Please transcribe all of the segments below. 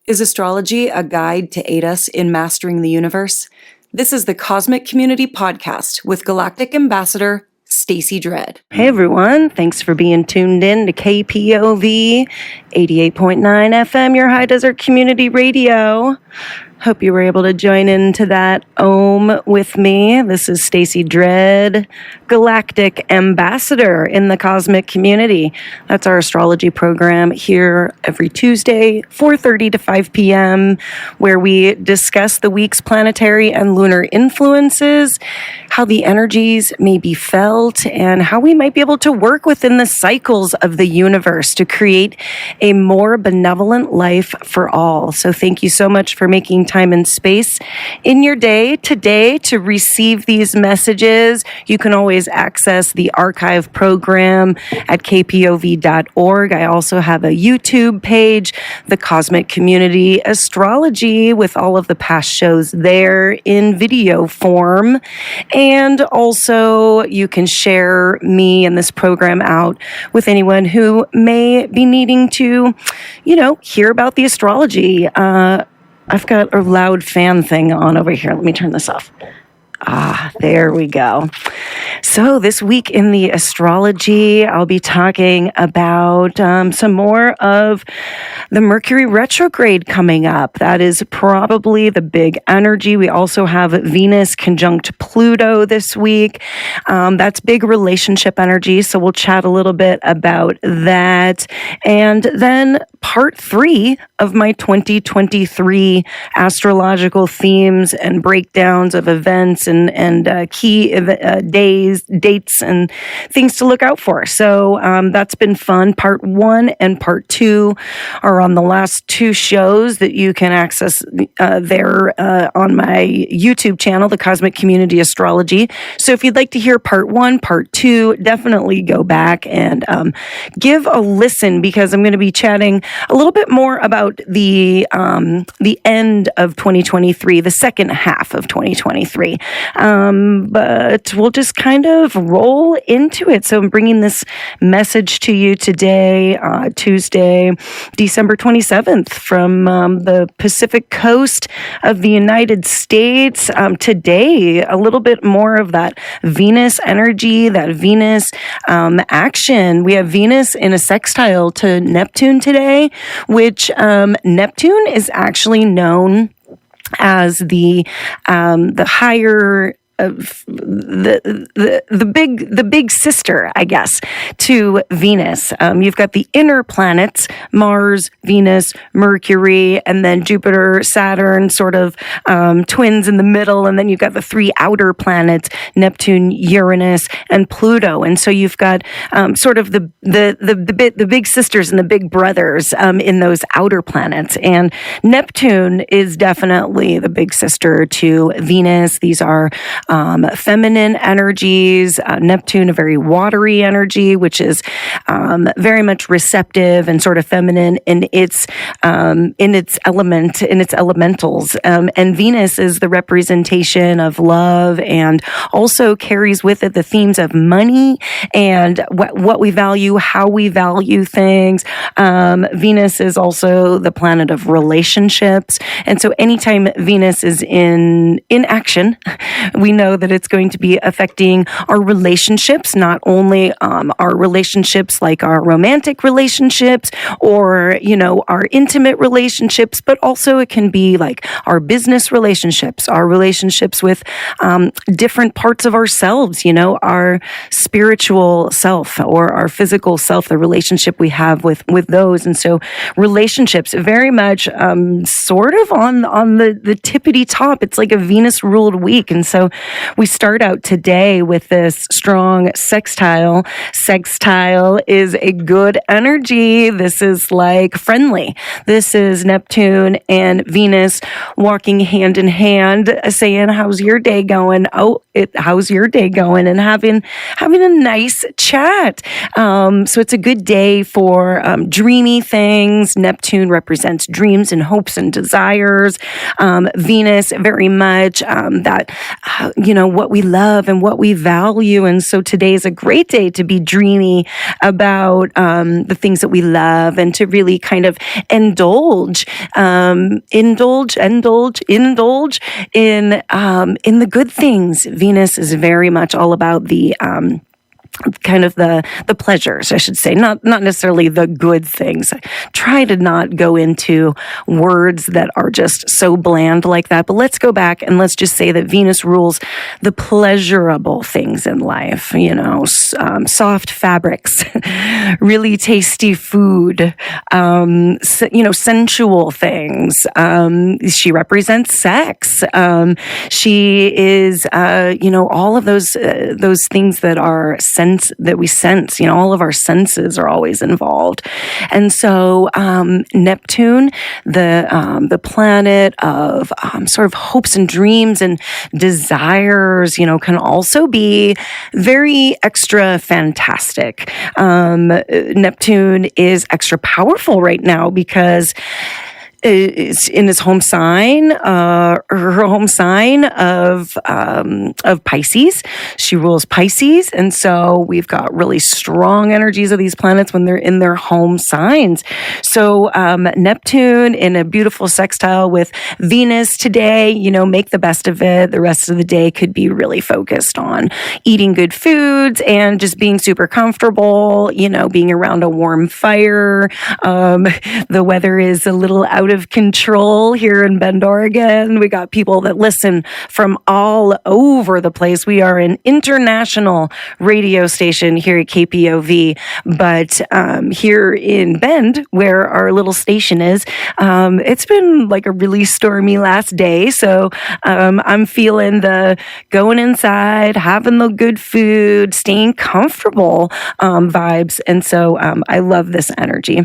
Is astrology a guide to aid us in mastering the universe? This is the Cosmic Community Podcast with Galactic Ambassador Stacey Dredd. Hey everyone, thanks for being tuned in to KPOV 88.9 FM, your high desert community radio. Hope you were able to join into that Om with me. This is Stacey Dredd, Galactic Ambassador in the Cosmic Community. That's our astrology program here every Tuesday, 4:30 to 5 p.m., where we discuss the week's planetary and lunar influences, how the energies may be felt, and how we might be able to work within the cycles of the universe to create a more benevolent life for all. So thank you so much for making time and space in your day today to receive these messages. You can always access the archive program at kpov.org. I also have a YouTube page, the Cosmic Community Astrology, with all of the past shows there in video form. And also you can share me and this program out with anyone who may be needing to, hear about the astrology. I've got a loud fan thing on over here. Let me turn this off. There we go. So this week in the astrology, I'll be talking about some more of the Mercury retrograde coming up. That is probably the big energy. We also have Venus conjunct Pluto this week. That's big relationship energy. So we'll chat a little bit about that. And then part 3 of my 2023 astrological themes and breakdowns of events and key dates and things to look out for. So that's been fun. Part 1 and part 2 are on the last 2 shows that you can access there on my YouTube channel, the Cosmic Community Astrology. So if you'd like to hear part 1, part 2, definitely go back and give a listen, because I'm going to be chatting a little bit more about the end of 2023, the second half of 2023. But we'll just kind of roll into it. So I'm bringing this message to you today, Tuesday, December 27th, from the Pacific coast of the United States. Today, a little bit more of that Venus energy, that Venus action. We have Venus in a sextile to Neptune today, which Neptune is actually known as the higher of the big sister, I guess, to Venus. You've got the inner planets, Mars, Venus, Mercury, and then Jupiter, Saturn, sort of twins in the middle, and then you've got the 3 outer planets, Neptune, Uranus, and Pluto. And so you've got sort of the big sisters and the big brothers in those outer planets. And Neptune is definitely the big sister to Venus. These are feminine energies. Neptune, a very watery energy, which is very much receptive and sort of feminine in its element, in its elementals. And Venus is the representation of love, and also carries with it the themes of money and what we value, how we value things. Venus is also the planet of relationships, and so anytime Venus is in action, we know that it's going to be affecting our relationships, not only our relationships like our romantic relationships or, our intimate relationships, but also it can be like our business relationships, our relationships with different parts of ourselves, our spiritual self or our physical self, the relationship we have with those. And so relationships very much sort of on the tippity top. It's like a Venus ruled week. And so we start out today with this strong sextile. Sextile is a good energy. This is like friendly. This is Neptune and Venus walking hand in hand, saying, how's your day going? How's your day going? And having a nice chat. So it's a good day for dreamy things. Neptune represents dreams and hopes and desires. Venus, very much that what we love and what we value. And so today is a great day to be dreamy about the things that we love and to really kind of indulge in the good things. Venus is very much all about the kind of the pleasures, I should say, not necessarily the good things. I try to not go into words that are just so bland like that, but let's go back and let's just say that Venus rules the pleasurable things in life, soft fabrics, really tasty food, sensual things. She represents sex. She is, all of those things that are that we sense, all of our senses are always involved. And so Neptune, the planet of sort of hopes and dreams and desires, can also be very extra fantastic. Neptune is extra powerful right now because it's in his home sign, her home sign of Pisces. She rules Pisces, and so we've got really strong energies of these planets when they're in their home signs. So Neptune in a beautiful sextile with Venus today, make the best of it. The rest of the day could be really focused on eating good foods and just being super comfortable, being around a warm fire. The weather is a little out of control here in Bend, Oregon. We got people that listen from all over the place. We are an international radio station here at KPOV, but here in Bend, where our little station is, it's been like a really stormy last day. So I'm feeling the going inside, having the good food, staying comfortable vibes. And so I love this energy.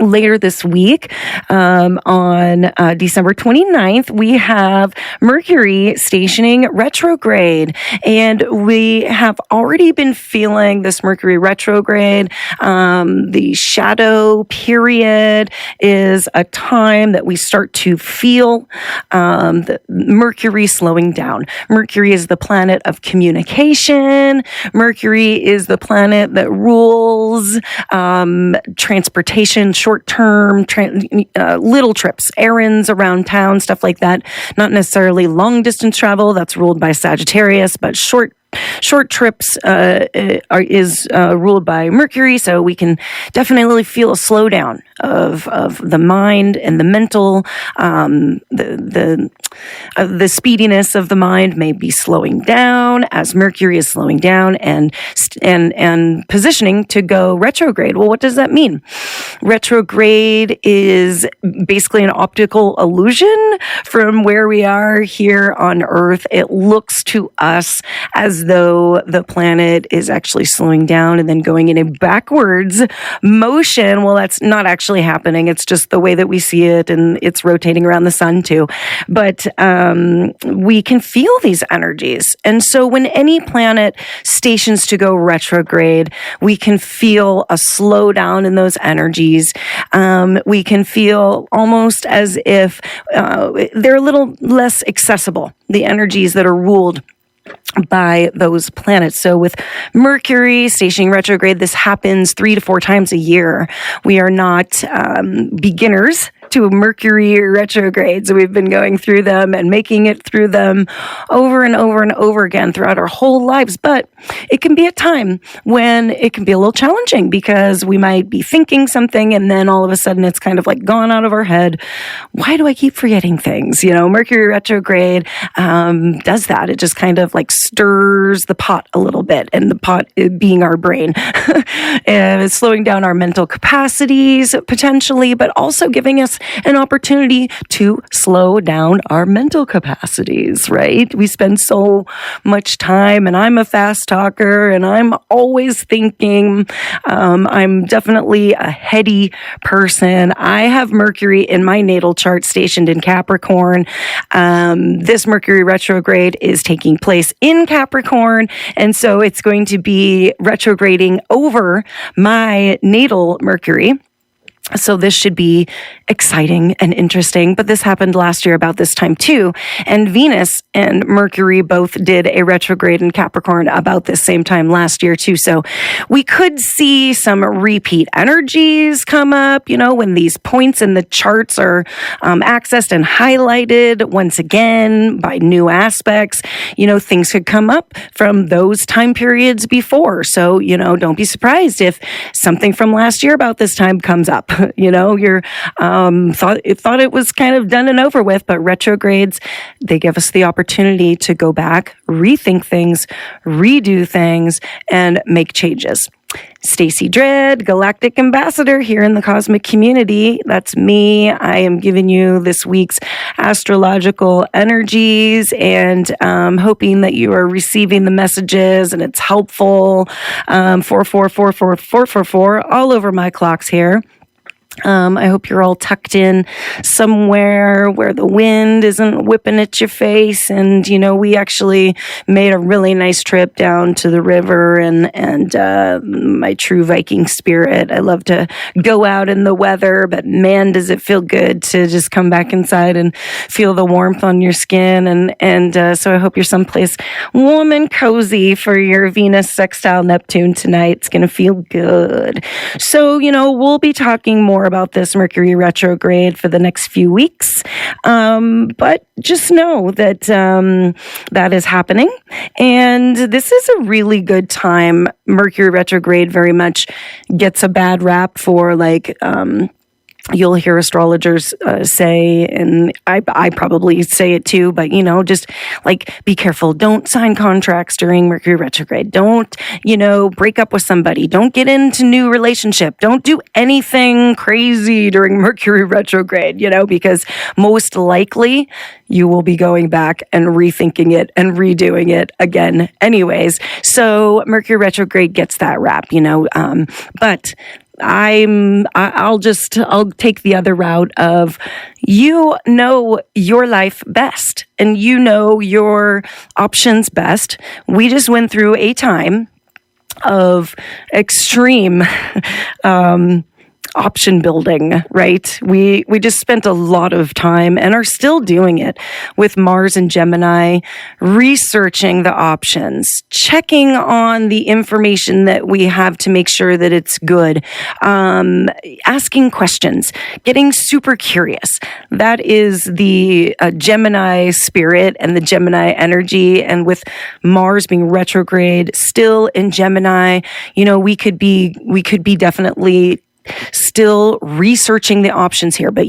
Later this week, on December 29th, we have Mercury stationing retrograde. And we have already been feeling this Mercury retrograde. The shadow period is a time that we start to feel the Mercury slowing down. Mercury is the planet of communication. Mercury is the planet that rules transportation, short-term, little trips, errands around town, stuff like that. Not necessarily long-distance travel. That's ruled by Sagittarius, but short trips is ruled by Mercury, so we can definitely feel a slowdown of the mind and the mental. The speediness of the mind may be slowing down as Mercury is slowing down and positioning to go retrograde. Well, what does that mean? Retrograde is basically an optical illusion from where we are here on Earth. It looks to us as though the planet is actually slowing down and then going in a backwards motion. Well, that's not actually happening. It's just the way that we see it, and it's rotating around the sun too. But we can feel these energies. And so when any planet stations to go retrograde, we can feel a slowdown in those energies. We can feel almost as if they're a little less accessible, the energies that are ruled by those planets. So with Mercury stationing retrograde, this happens 3 to 4 times a year. We are not beginners to Mercury retrogrades. We've been going through them and making it through them over and over and over again throughout our whole lives. But it can be a time when it can be a little challenging because we might be thinking something and then all of a sudden it's kind of like gone out of our head. Why do I keep forgetting things? Mercury retrograde does that. It just kind of like stirs the pot a little bit, and the pot being our brain. And it's slowing down our mental capacities potentially, but also giving us an opportunity to slow down our mental capacities, right? We spend so much time, and I'm a fast talker, and I'm always thinking. I'm definitely a heady person. I have Mercury in my natal chart stationed in Capricorn. This Mercury retrograde is taking place in Capricorn, and so it's going to be retrograding over my natal Mercury. So this should be exciting and interesting, but this happened last year about this time too. And Venus and Mercury both did a retrograde in Capricorn about this same time last year too. So we could see some repeat energies come up, when these points in the charts are accessed and highlighted once again by new aspects. Things could come up from those time periods before. So, don't be surprised if something from last year about this time comes up. You're thought it was kind of done and over with, but retrogrades, they give us the opportunity to go back, rethink things, redo things, and make changes. Stacey Dredd, Galactic Ambassador here in the cosmic community. That's me. I am giving you this week's astrological energies and hoping that you are receiving the messages and it's helpful. 4444444 all over my clocks here. I hope you're all tucked in somewhere where the wind isn't whipping at your face. And, we actually made a really nice trip down to the river and my true Viking spirit. I love to go out in the weather, but man, does it feel good to just come back inside and feel the warmth on your skin. And so I hope you're someplace warm and cozy for your Venus sextile Neptune tonight. It's going to feel good. So, we'll be talking more about this Mercury retrograde for the next few weeks. But just know that that is happening. And this is a really good time. Mercury retrograde very much gets a bad rap for you'll hear astrologers say, and I probably say it too, but just be careful. Don't sign contracts during Mercury retrograde. Don't, break up with somebody. Don't get into new relationship. Don't do anything crazy during Mercury retrograde, because most likely you will be going back and rethinking it and redoing it again anyways. So Mercury retrograde gets that rap, but I'll take the other route of your life best and your options best. We just went through a time of extreme option building, right? We just spent a lot of time and are still doing it with Mars and Gemini, researching the options, checking on the information that we have to make sure that it's good, asking questions, getting super curious. That is the Gemini spirit and the Gemini energy. And with Mars being retrograde still in Gemini, we could be definitely still researching the options here, but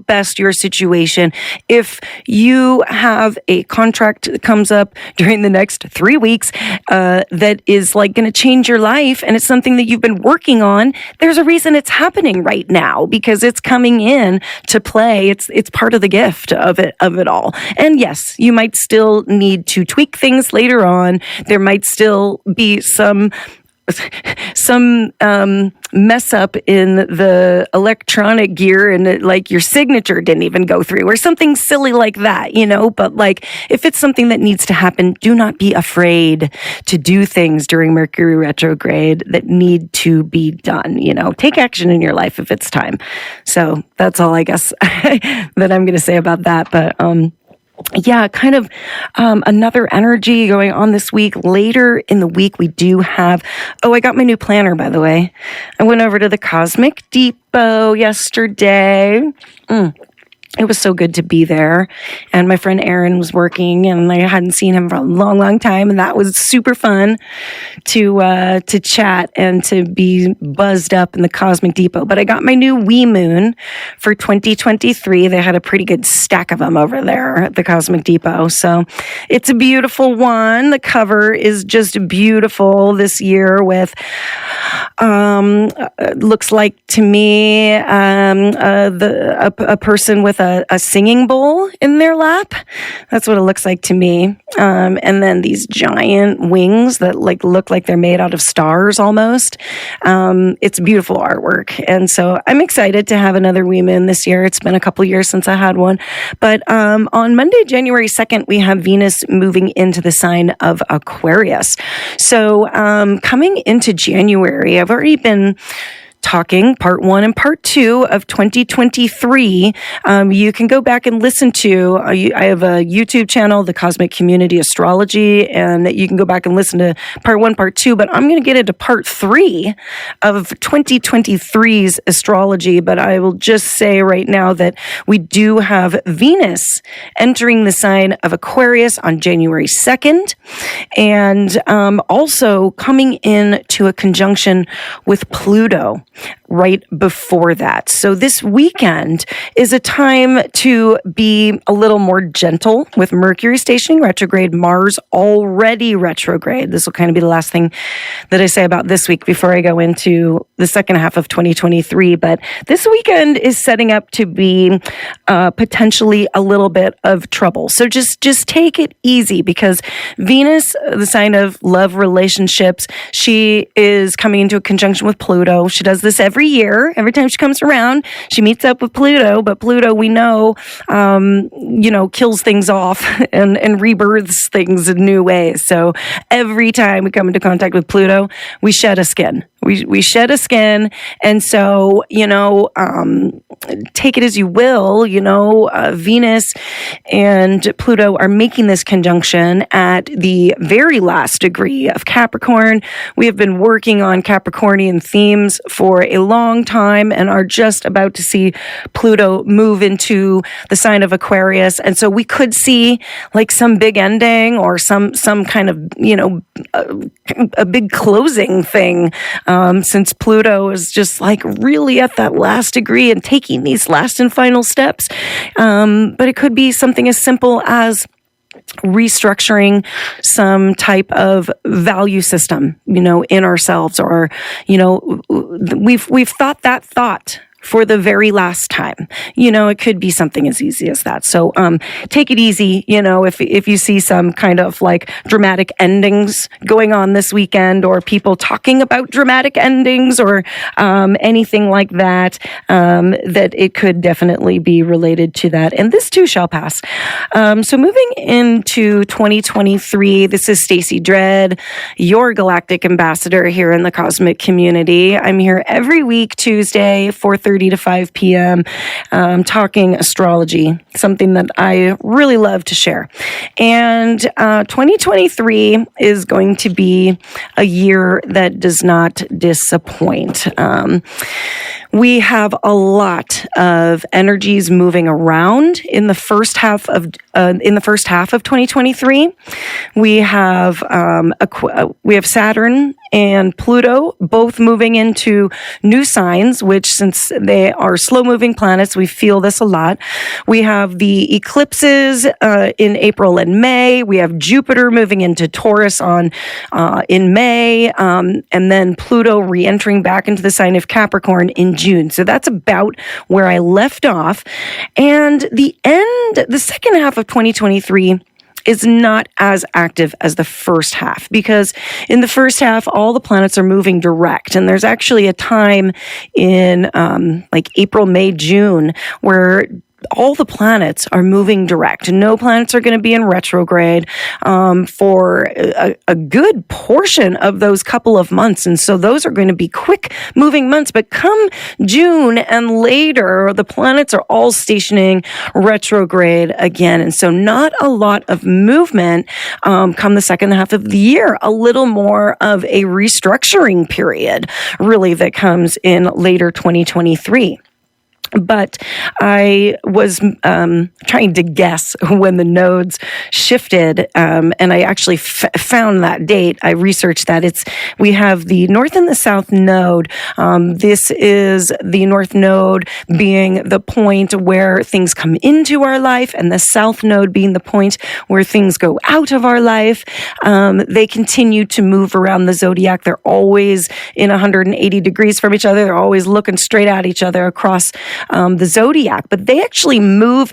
best your situation. If you have a contract that comes up during the next 3 weeks that is going to change your life and it's something that you've been working on, there's a reason it's happening right now because it's coming in to play. It's part of the gift of it all. And yes, you might still need to tweak things later on. There might still be some mess up in the electronic gear and your signature didn't even go through or something silly like that, but if it's something that needs to happen, do not be afraid to do things during Mercury retrograde that need to be done, take action in your life if it's time. So that's all I guess that I'm going to say about that. But, yeah, kind of another energy going on this week. Later in the week, we do have... Oh, I got my new planner, by the way. I went over to the Cosmic Depot yesterday. It was so good to be there. And my friend Aaron was working and I hadn't seen him for a long, long time. And that was super fun to chat and to be buzzed up in the Cosmic Depot. But I got my new Wee Moon for 2023. They had a pretty good stack of them over there at the Cosmic Depot. So it's a beautiful one. The cover is just beautiful this year with, looks like to me, a person with a singing bowl in their lap. That's what it looks like to me. And then these giant wings that look like they're made out of stars almost. It's beautiful artwork. And so I'm excited to have another Wee Moon this year. It's been a couple years since I had one. But on Monday, January 2nd, we have Venus moving into the sign of Aquarius. So coming into January, I've already been talking part 1 and part 2 of 2023. You can go back and listen to, I have a YouTube channel, the Cosmic Community Astrology, and you can go back and listen to part 1, part 2, but I'm going to get into part 3 of 2023's astrology. But I will just say right now that we do have Venus entering the sign of Aquarius on January 2nd, and also coming into a conjunction with Pluto right before that. So this weekend is a time to be a little more gentle with Mercury stationing retrograde, Mars already retrograde. This will kind of be the last thing that I say about this week before I go into the second half of 2023. But this weekend is setting up to be potentially a little bit of trouble. So just take it easy, because Venus, the sign of love, relationships, she is coming into a conjunction with Pluto. She does this every year. Every time she comes around, she meets up with Pluto, but Pluto, we know, kills things off and rebirths things in new ways. So every time we come into contact with Pluto, we shed a skin. We shed a skin. And so, take it as you will, Venus and Pluto are making this conjunction at the very last degree of Capricorn. We have been working on Capricornian themes for a long time and are just about to see Pluto move into the sign of Aquarius. And so we could see like some big ending or some kind of, a big closing thing, since Pluto is just like really at that last degree and taking these last and final steps. But it could be something as simple as restructuring some type of value system, in ourselves, or, we've thought that thought for the very last time. It could be something as easy as that. So take it easy, if you see some kind of like dramatic endings going on this weekend, or people talking about dramatic endings, or anything like that, that it could definitely be related to that. And this too shall pass. So moving into 2023, this is Stacey Dredd, your galactic ambassador here in the cosmic community. I'm here every week, Tuesday, 4:30 to 5 p.m., talking astrology, something that I really love to share. And 2023 is going to be a year that does not disappoint. We have a lot of energies moving around in the first half of 2023. We have Saturn and Pluto both moving into new signs, which, since they are slow-moving planets, we feel this a lot. We have the eclipses in April and May. We have Jupiter moving into Taurus in May, and then Pluto re-entering back into the sign of Capricorn in June. So that's about where I left off. And the second half of 2023 is not as active as the first half, because in the first half, all the planets are moving direct. And there's actually a time in like April, May, June, where all the planets are moving direct. No planets are going to be in retrograde for a good portion of those couple of months. And so those are going to be quick moving months. But come June and later, the planets are all stationing retrograde again. And so not a lot of movement come the second half of the year. A little more of a restructuring period, really, that comes in later 2023. But I was trying to guess when the nodes shifted, and I actually found that date. I researched that. We have the North and the South node. This is the North node being the point where things come into our life, and the South node being the point where things go out of our life. They continue to move around the zodiac. They're always in 180 degrees from each other. They're always looking straight at each other across the zodiac, but they actually move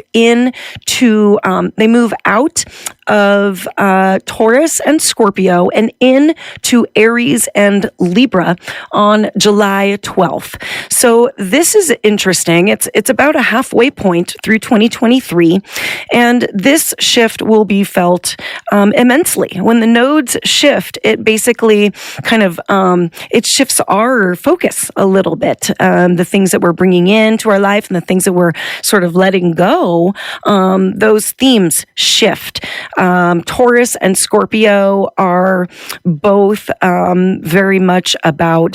out of Taurus and Scorpio and into Aries and Libra on July 12th. So this is interesting. It's about a halfway point through 2023, and this shift will be felt immensely. When the nodes shift, it basically kind of it shifts our focus a little bit. The things that we're bringing into our life and the things that we're sort of letting go, those themes shift. Taurus and Scorpio are both very much about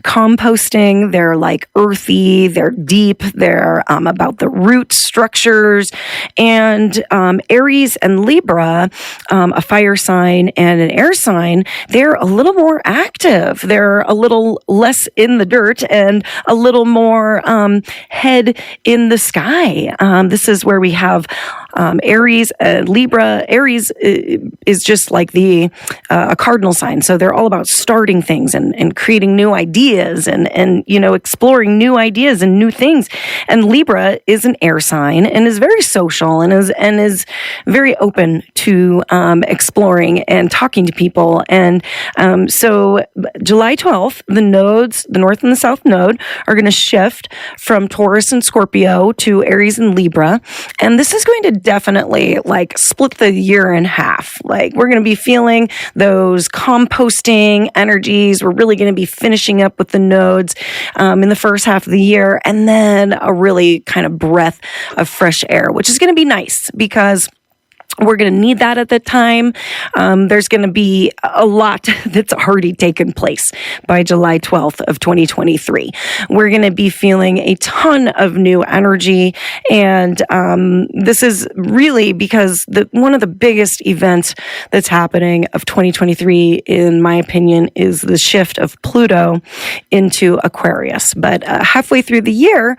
composting. They're like earthy, they're deep, they're about the root structures. And Aries and Libra, a fire sign and an air sign, they're a little more active. They're a little less in the dirt and a little more head in the sky. This is where we have Aries and Libra. Aries is just like a cardinal sign. So they're all about starting things and creating new ideas and exploring new ideas and new things. And Libra is an air sign and is very social and is very open to exploring and talking to people. And so July 12th, the nodes, the North and the South node, are going to shift from Taurus and Scorpio to Aries and Libra. And this is going to definitely like split the year in half. Like we're going to be feeling those composting energies. We're really going to be finishing up with the nodes in the first half of the year, and then a really kind of breath of fresh air, which is going to be nice because we're going to need that at the time. There's going to be a lot that's already taken place by July 12th of 2023. We're going to be feeling a ton of new energy. And this is really because one of the biggest events that's happening of 2023, in my opinion, is the shift of Pluto into Aquarius. But halfway through the year,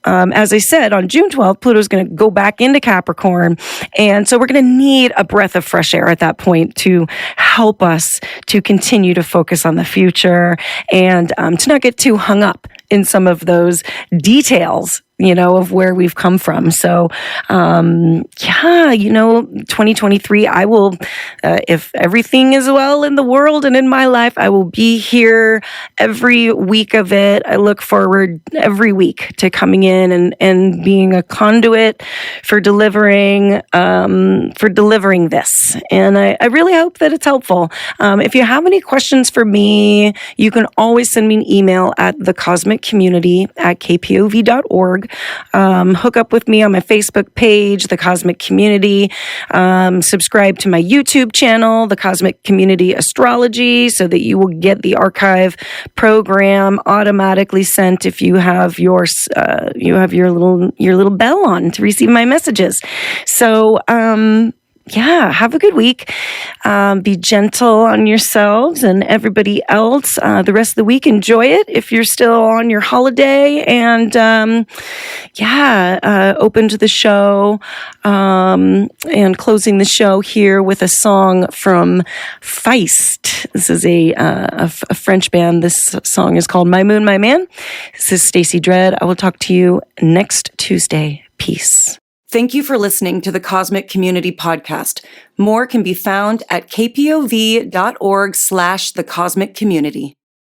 as I said, on June 12th, Pluto's going to go back into Capricorn. And so we're going to need a breath of fresh air at that point to help us to continue to focus on the future and to not get too hung up in some of those details, of where we've come from. So, 2023, I will, if everything is well in the world and in my life, I will be here every week of it. I look forward every week to coming in and being a conduit for delivering this. And I really hope that it's helpful. If you have any questions for me, you can always send me an email at thecosmiccommunity@kpov.org. Hook up with me on my Facebook page, The Cosmic Community. Subscribe to my YouTube channel, The Cosmic Community Astrology, so that you will get the archive program automatically sent if you have your little bell on to receive my messages. So, have a good week. Be gentle on yourselves and everybody else. The rest of the week, enjoy it if you're still on your holiday. And open to the show and closing the show here with a song from Feist. This is a French band. This song is called My Moon, My Man. This is Stacy Dredd. I will talk to you next Tuesday. Peace. Thank you for listening to the Cosmic Community Podcast. More can be found at kpov.org/thecosmiccommunity.